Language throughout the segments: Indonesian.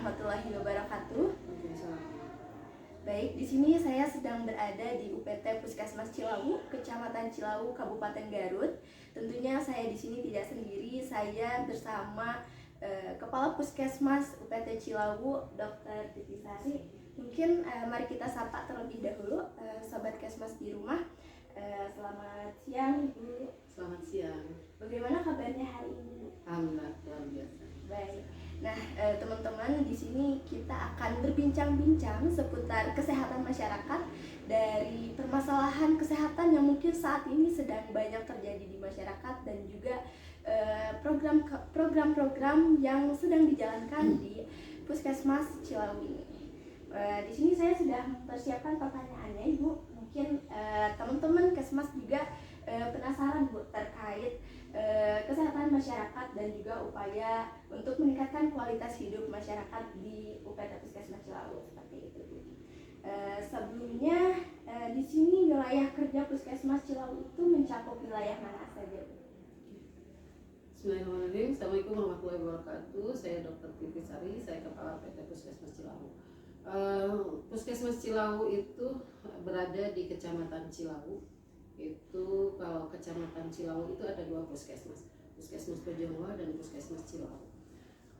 warahmatullahi wabarakatuh. Baik, di sini saya sedang berada di UPT Puskesmas Cilawu, Kecamatan Cilawu, Kabupaten Garut. Tentunya saya di sini tidak sendiri, saya bersama Kepala Puskesmas UPT Cilawu, Dr. Titi Sari. Mungkin mari kita sapa terlebih dahulu, Sobat Kesmas di rumah. Selamat siang, Ibu. Selamat siang. Bagaimana kabarnya hari ini? Alhamdulillah, luar biasa. Baik. Nah, teman-teman, di sini kita akan berbincang-bincang seputar kesehatan masyarakat dari permasalahan kesehatan yang mungkin saat ini sedang banyak terjadi di masyarakat dan juga program-program yang sedang dijalankan di Puskesmas Cilawu ini. Di sini saya sudah mempersiapkan pertanyaannya, Ibu. Mungkin teman-teman Kesmas juga penasaran, Bu, terkait kesehatan masyarakat dan juga upaya untuk meningkatkan kualitas hidup masyarakat di UPT Puskesmas Cilawu, seperti itu, Bu. Sebelumnya di sini wilayah kerja Puskesmas Cilawu itu mencakup wilayah mana saja, Bu? Bismillahirrahmanirrahim. Assalamualaikum warahmatullahi wabarakatuh. Saya Dr. Titi Sari, saya Kepala PT Puskesmas Cilawu. Puskesmas Cilawu itu berada di Kecamatan Cilawu. Itu kalau Kecamatan Cilawu itu ada dua puskesmas, Puskesmas Bojongloa dan Puskesmas Cilawu.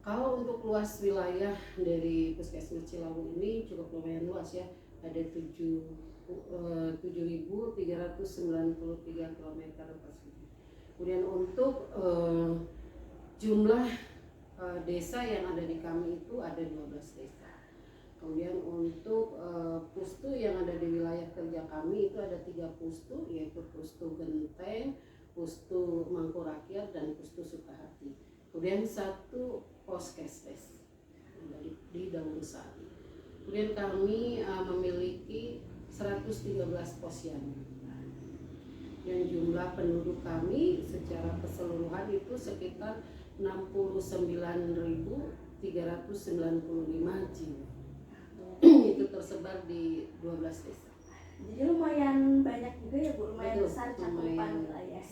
Kalau untuk luas wilayah dari Puskesmas Cilawu ini cukup lumayan luas ya, ada 7.393 km persegi. Kemudian untuk jumlah desa yang ada di kami itu ada 12 desa. Kemudian untuk pustu yang ada di wilayah kerja kami itu ada 3 pustu, yaitu Pustu Genteng, Pustu Mangkurakyat, dan Pustu Sukahati. Kemudian 1 Poskesdes di Daun Sari. Kemudian kami memiliki 113 posyandu. Dan jumlah penduduk kami secara keseluruhan itu sekitar 69.395 jiwa. Itu tersebar di 12 desa. Jadi lumayan banyak juga ya, Bu, lumayan Betul, besar cakupan wilayah.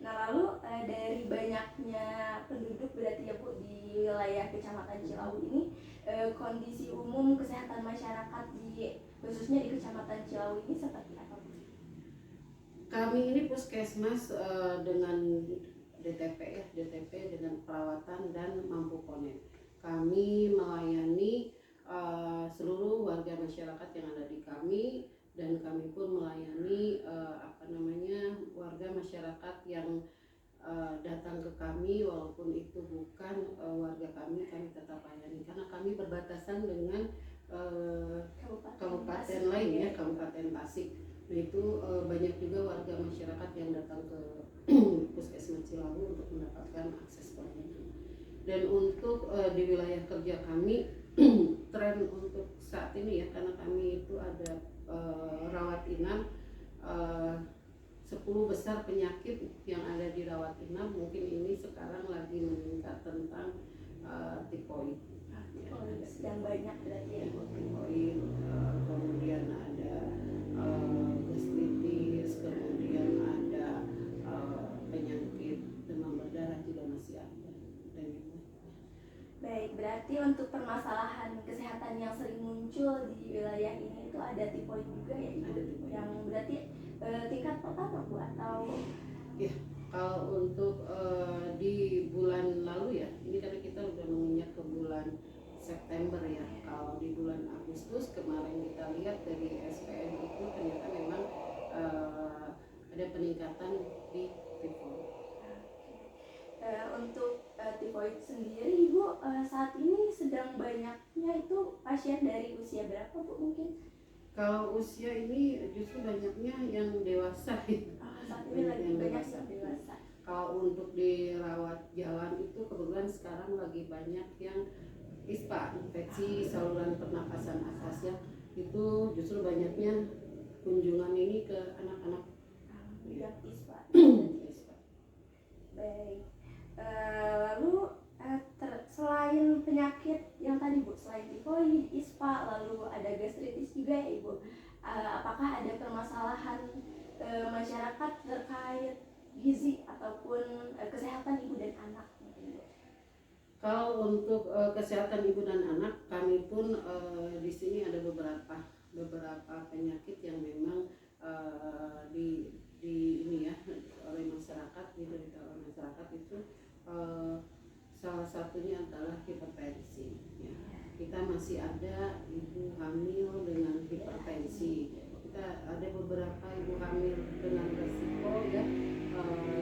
Nah, lalu dari banyaknya penduduk berarti ya, Bu, di wilayah Kecamatan Cilawu ini, kondisi umum kesehatan masyarakat khususnya di Kecamatan Cilawu ini seperti apa, Bu? Kami ini puskesmas dengan DTP ya, DTP dengan perawatan dan mampu ponen. Kami melayani seluruh warga masyarakat yang ada di kami, dan kami pun melayani warga masyarakat yang datang ke kami walaupun itu bukan warga kami tetap layani karena kami berbatasan dengan kabupaten lain ya, Kabupaten Tasik. Nah itu banyak juga warga masyarakat yang datang ke Puskesmas Cilawu untuk mendapatkan akses pelayanan. Dan untuk di wilayah kerja kami tren untuk saat ini ya, karena kami itu ada rawat inap 10 besar penyakit yang ada di rawat inap. Mungkin ini sekarang lagi meningkat tentang tipoid. Sedang banyak berarti ya, tipoid, kemudian ada gastritis, kemudian ada penyakit demam berdarah juga masih ada. Baik, berarti untuk permasalahan kesehatan yang sering muncul di wilayah ini itu ada tipoid juga ya, ada tipoid. Yang berarti tingkat pertama, Bu, atau? Ya, kalau untuk di bulan lalu ya, ini karena kita udah menginjak ke bulan September ya. Kalau di bulan Agustus kemarin kita lihat dari SPM itu ternyata memang ada peningkatan di tipoid. Untuk tipoid sendiri, Ibu, saat ini sedang banyaknya itu pasien dari usia berapa, Bu, mungkin? Kalau usia ini justru banyaknya yang dewasa. Saat ini lagi banyak yang dewasa. Kalau untuk dirawat jalan itu kebetulan sekarang lagi banyak yang ISPA, infeksi saluran pernapasan atas ya. Itu justru banyaknya kunjungan ini ke anak-anak. Yang ISPA. Baik. Lalu selain penyakit yang tadi, Bu, selain tifoid, ISPA, lalu ada gastritis juga ya, Ibu. Apakah ada permasalahan masyarakat terkait gizi ataupun kesehatan ibu dan anak? Kalau untuk kesehatan ibu dan anak, kami pun di sini ada beberapa penyakit yang memang di ini ya oleh masyarakat, diderita oleh masyarakat itu, salah satunya adalah hipertensi. Ya. Kita masih ada ibu hamil dengan hipertensi. Kita ada beberapa ibu hamil dengan resiko ya,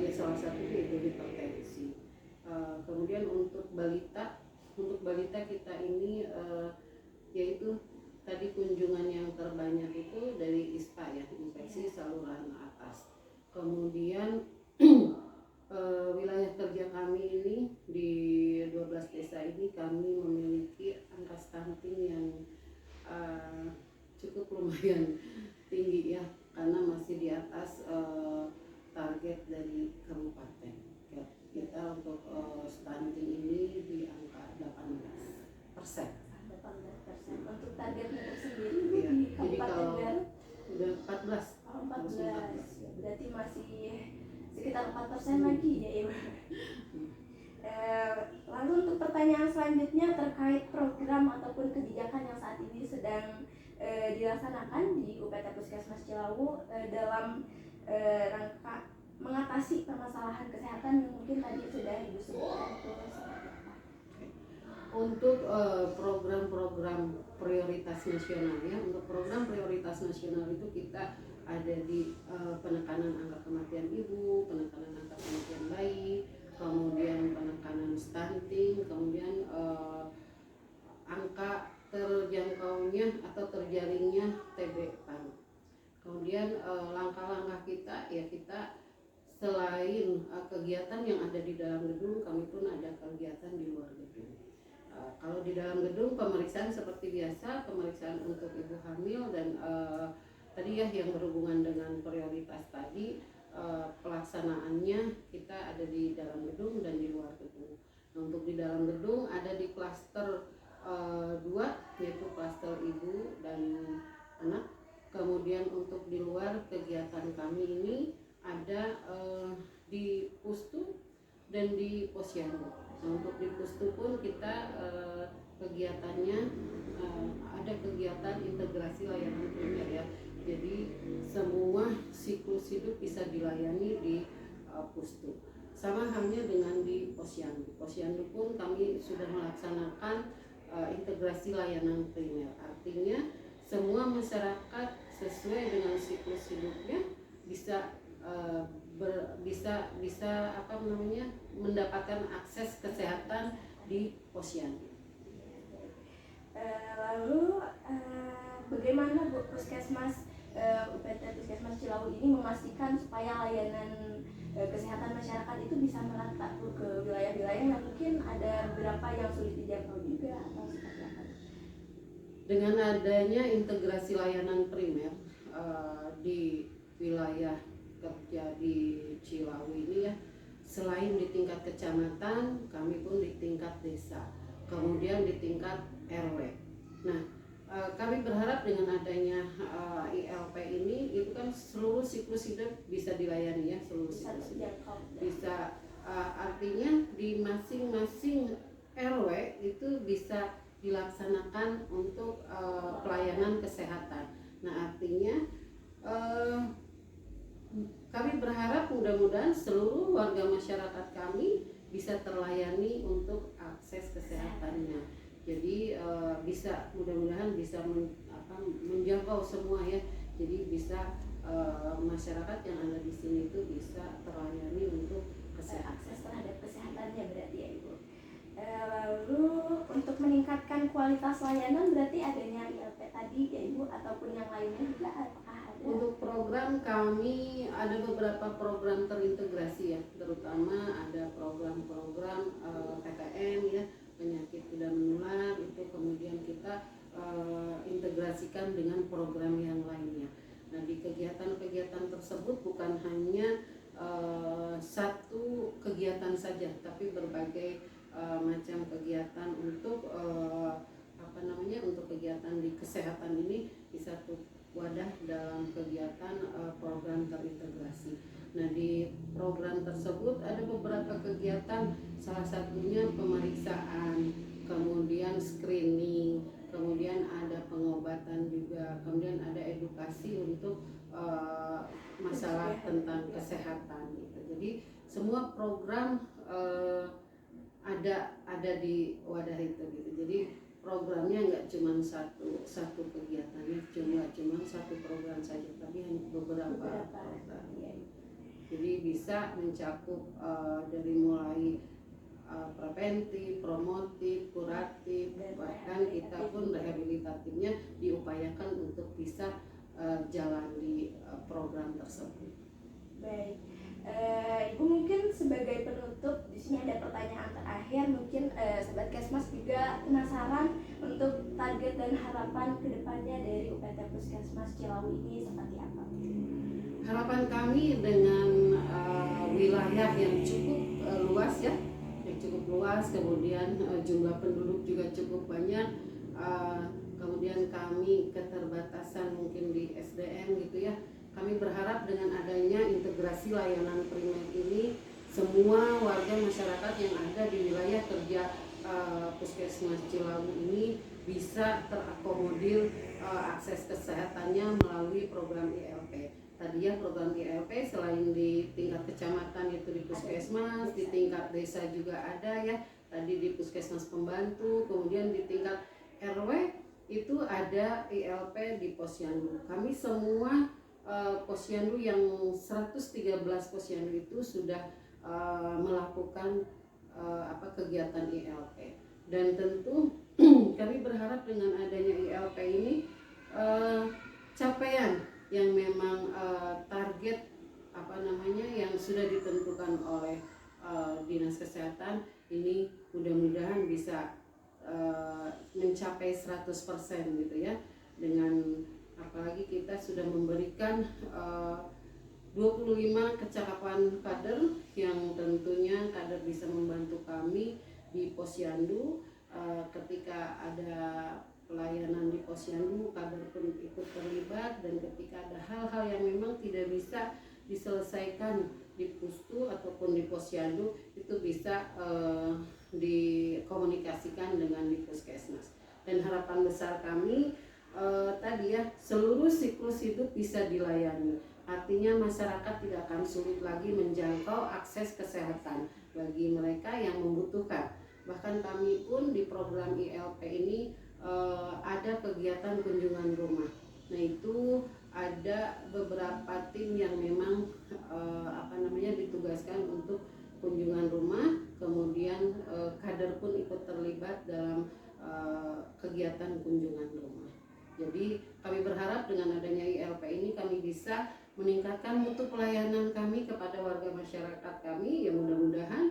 ya salah satunya itu hipertensi. Kemudian untuk balita kita ini yaitu tadi kunjungan yang terbanyak itu dari ISPA ya, infeksi saluran atas. Kemudian wilayah kerja kami ini di 12 desa ini kami memiliki angka stunting yang cukup lumayan tinggi ya, karena masih di atas target dari kabupaten. Kita untuk stunting ini di angka 18%. 18%. Untuk targetnya sendiri Iya. di Jadi Kabupaten kalau Garut udah 14. 14. Berarti masih sekitar 4% lagi ya Ibu. Lalu untuk pertanyaan selanjutnya terkait program ataupun kebijakan yang saat ini sedang dilaksanakan di UPT Puskesmas Cilawu dalam rangka mengatasi permasalahan kesehatan yang mungkin tadi sudah Ibu sebutkan itu seperti apa? Untuk program-program prioritas nasional ya, untuk program prioritas nasional itu kita ada di penekanan angka kematian ibu, penekanan angka kematian bayi, kemudian penekanan stunting, kemudian angka terjangkaunya atau terjaringnya TB paru. Kemudian langkah-langkah kita ya, kita selain kegiatan yang ada di dalam gedung, kami pun ada kegiatan di luar gedung. Kalau di dalam gedung pemeriksaan seperti biasa, pemeriksaan untuk ibu hamil dan tadi ya yang berhubungan dengan prioritas tadi, pelaksanaannya kita ada di dalam gedung dan di luar gedung. Nah, untuk di dalam gedung ada di klaster 2 yaitu klaster ibu dan anak. Kemudian untuk di luar kegiatan kami ini ada di Pustu dan di Posyandu. Nah, untuk di Pustu pun kita kegiatannya ada kegiatan integrasi layanan primer ya. Jadi semua siklus hidup bisa dilayani di Pustu. Sama halnya dengan di Posyandu. Posyandu pun kami sudah melaksanakan integrasi layanan primer. Artinya semua masyarakat sesuai dengan siklus hidupnya bisa mendapatkan akses kesehatan di Posyandu. Lalu bagaimana Bu Puskesmas UPT Puskesmas Cilawu ini memastikan supaya layanan kesehatan masyarakat itu bisa merata Bu ke wilayah-wilayah yang mungkin ada beberapa yang sulit dijangkau juga atau seperti apa? Dengan adanya integrasi layanan primer di wilayah kerja di Cilawu ini ya, selain di tingkat kecamatan, kami pun di tingkat desa, kemudian di tingkat RW. Nah, kami berharap dengan adanya ILP ini itu kan seluruh siklus hidup bisa dilayani ya, seluruh siklus hidup bisa, artinya di masing-masing RW itu bisa dilaksanakan untuk pelayanan kesehatan. Nah, artinya kami berharap mudah-mudahan seluruh warga masyarakat kami bisa terlayani untuk akses kesehatannya. Jadi bisa mudah-mudahan bisa menjangkau semua ya. Jadi bisa masyarakat yang ada di sini itu bisa terlayani untuk kesehatan. Akses terhadap kesehatannya berarti ya Ibu. Lalu untuk meningkatkan kualitas layanan berarti adanya ILP tadi ya Ibu ataupun yang lainnya juga apakah ada? Untuk program kami ada beberapa program terintegrasi ya, terutama ada program-program PTM ya, penyakit tidak menular itu kemudian kita integrasikan dengan program yang lainnya. Nah, di kegiatan-kegiatan tersebut bukan hanya satu kegiatan saja, tapi berbagai macam kegiatan untuk untuk kegiatan di kesehatan ini di satu wadah dalam kegiatan program terintegrasi. Nah, di program tersebut ada beberapa kegiatan, salah satunya pemeriksaan, kemudian screening, kemudian ada pengobatan juga, kemudian ada edukasi untuk masalah tentang kesehatan gitu. Jadi semua program ada di wadah itu gitu. Jadi programnya nggak cuma satu kegiatan, cuma satu program saja, tapi hanya beberapa program. Jadi bisa mencakup dari mulai preventif, promotif, kuratif, bahkan kita pun rehabilitatifnya diupayakan untuk bisa jalan di program tersebut. Baik, Ibu mungkin sebagai penutup di sini ada pertanyaan terakhir, mungkin Sobat Kesmas juga penasaran untuk target dan harapan kedepannya dari UPT Puskesmas Cilawu ini seperti apa? Harapan kami dengan wilayah yang cukup luas ya, kemudian jumlah penduduk juga cukup banyak, kemudian kami keterbatasan mungkin di SDM gitu ya. Kami berharap dengan adanya integrasi layanan primer ini, semua warga masyarakat yang ada di wilayah kerja Puskesmas Cilawu ini bisa terakomodir akses kesehatannya melalui program ILP. Tadi ya, program ILP selain di tingkat kecamatan itu di puskesmas, di tingkat desa juga ada ya, tadi di puskesmas pembantu, kemudian di tingkat RW itu ada ILP di Posyandu. Kami semua Posyandu yang 113 Posyandu itu sudah melakukan kegiatan ILP, dan tentu kami berharap dengan adanya ILP ini capaian yang memang target yang sudah ditentukan oleh Dinas Kesehatan ini mudah-mudahan bisa mencapai 100% gitu ya, dengan apalagi kita sudah memberikan 25 kecakapan kader yang tentunya kader bisa membantu kami di Posyandu. Ketika ada pelayanan di Posyandu, kader pun ikut terlibat, dan ketika ada hal-hal yang memang tidak bisa diselesaikan di Pustu ataupun di Posyandu, itu bisa dikomunikasikan dengan di Puskesmas. Dan harapan besar kami tadi ya, seluruh siklus hidup bisa dilayani. Artinya masyarakat tidak akan sulit lagi menjangkau akses kesehatan bagi mereka yang membutuhkan. Bahkan kami pun di program ILP ini ada kegiatan kunjungan rumah. Nah, itu ada beberapa tim yang memang ditugaskan untuk kunjungan rumah, kemudian kader pun ikut terlibat dalam kegiatan kunjungan rumah. Jadi kami berharap dengan adanya ILP ini kami bisa meningkatkan mutu pelayanan kami kepada warga masyarakat kami, yang mudah-mudahan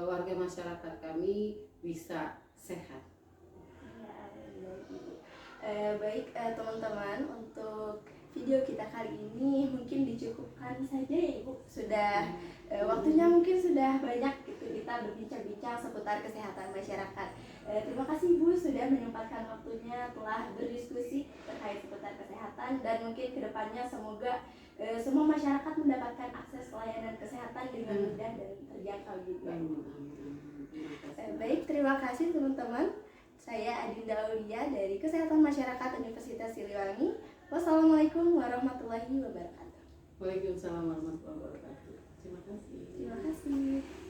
warga masyarakat kami bisa sehat. Baik teman-teman, untuk video kita kali ini mungkin dicukupkan saja ya Ibu. Sudah waktunya mungkin sudah banyak gitu kita berbincang-bincang seputar kesehatan masyarakat. Terima kasih Ibu sudah menyempatkan waktunya telah berdiskusi terkait seputar kesehatan, dan mungkin kedepannya semoga semua masyarakat mendapatkan akses layanan kesehatan dengan mudah dan terjangkau juga. Baik, terima kasih teman-teman. Saya Adinda Aulia dari Kesehatan Masyarakat Universitas Siliwangi. Wassalamualaikum warahmatullahi wabarakatuh. Waalaikumsalam warahmatullahi wabarakatuh. Terima kasih. Terima kasih.